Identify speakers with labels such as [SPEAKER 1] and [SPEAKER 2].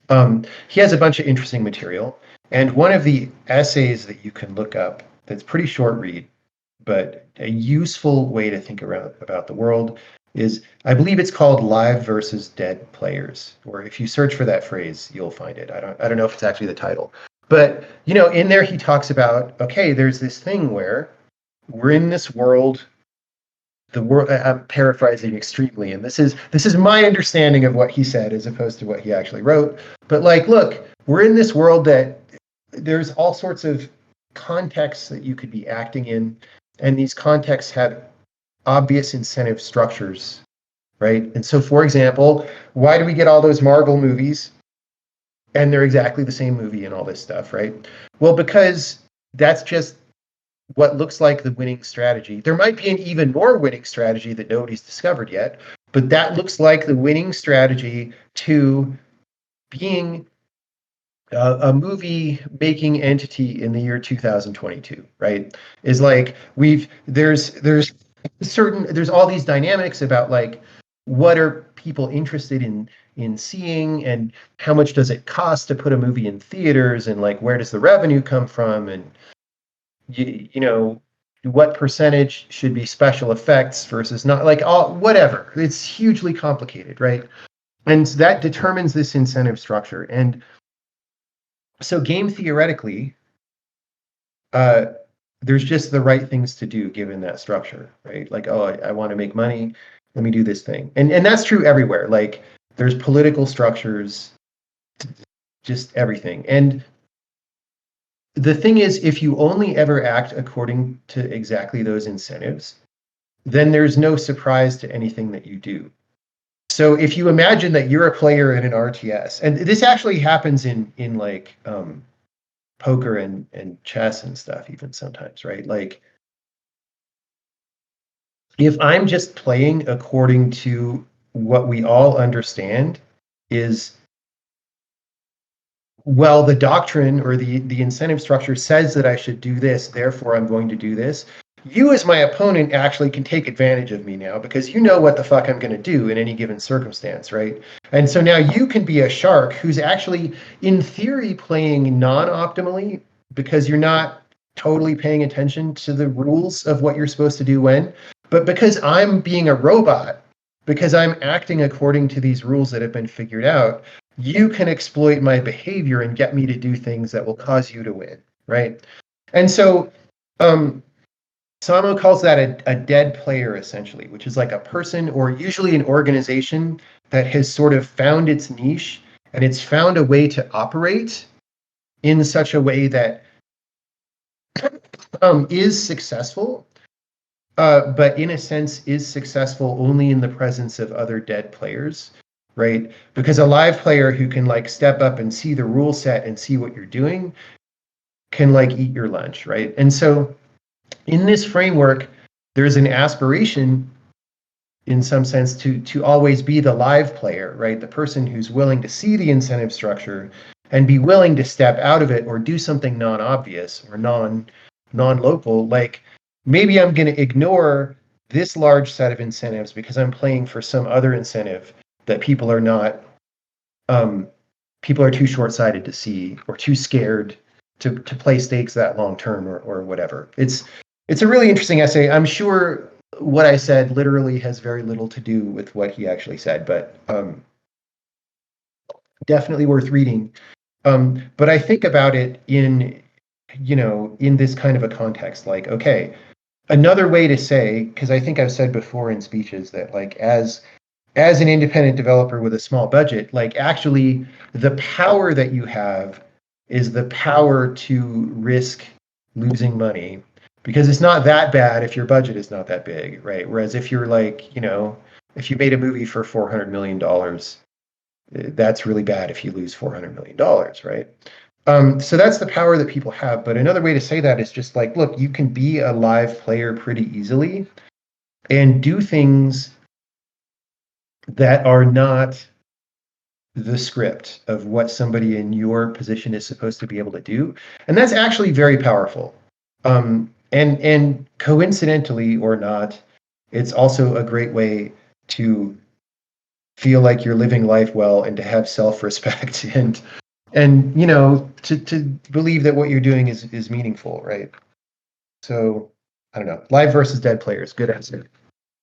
[SPEAKER 1] He has a bunch of interesting material. And one of the essays that you can look up that's pretty short read, but a useful way to think around about the world is, I believe it's called Live versus Dead Players, or if you search for that phrase, you'll find it. I don't know if it's actually the title. But in there he talks about, okay, there's this thing where we're in this world. The world, I'm paraphrasing extremely, and this is my understanding of what he said as opposed to what he actually wrote. But like, look, we're in this world that there's all sorts of contexts that you could be acting in, and these contexts have obvious incentive structures, right? And so, for example, why do we get all those Marvel movies and they're exactly the same movie and all this stuff, right? Well, because that's just what looks like the winning strategy. There might be an even more winning strategy that nobody's discovered yet, but that looks like the winning strategy to being a movie making entity in the year 2022, right? Is like there's all these dynamics about like what are people interested in seeing, and how much does it cost to put a movie in theaters, and like where does the revenue come from, and you know what percentage should be special effects versus not, like all whatever. It's hugely complicated, right? And that determines this incentive structure. And so game theoretically, uh, there's just the right things to do given that structure, right? Like, oh, I want to make money, let me do this thing. And that's true everywhere. Like there's political structures, just everything. And the thing is, if you only ever act according to exactly those incentives, then there's no surprise to anything that you do. So if you imagine that you're a player in an RTS, and this actually happens in like poker and chess and stuff, even sometimes, right? Like if I'm just playing according to what we all understand is, well, the doctrine or the incentive structure says that I should do this, therefore I'm going to do this. You as my opponent actually can take advantage of me now because you know what the fuck I'm going to do in any given circumstance, right? And so now you can be a shark who's actually in theory playing non-optimally because you're not totally paying attention to the rules of what you're supposed to do when, but because I'm being a robot, because I'm acting according to these rules that have been figured out, you can exploit my behavior and get me to do things that will cause you to win, right? And so um, Samo calls that a dead player, essentially, which is like a person or usually an organization that has sort of found its niche and it's found a way to operate in such a way that is successful, but in a sense is successful only in the presence of other dead players, right? Because a live player who can like step up and see the rule set and see what you're doing can like eat your lunch, right? And so in this framework, there's an aspiration in some sense to always be the live player, right? The person who's willing to see the incentive structure and be willing to step out of it or do something non-obvious or non-local. Like maybe I'm going to ignore this large set of incentives because I'm playing for some other incentive that people are not people are too short-sighted to see or too scared to play stakes that long term or whatever. It's a really interesting essay. I'm sure what I said literally has very little to do with what he actually said, but definitely worth reading. But I think about it in this kind of a context, like, okay, another way to say, because I think I've said before in speeches that like as an independent developer with a small budget, like actually the power that you have is the power to risk losing money because it's not that bad if your budget is not that big, right? Whereas if you're like, if you made a movie for $400 million, that's really bad if you lose $400 million, right? So that's the power that people have. But another way to say that is just like, look, you can be a live player pretty easily and do things that are not the script of what somebody in your position is supposed to be able to do, and that's actually very powerful. And coincidentally or not, it's also a great way to feel like you're living life well and to have self-respect and to believe that what you're doing is meaningful, right? So I don't know. Live versus dead players. Good answer.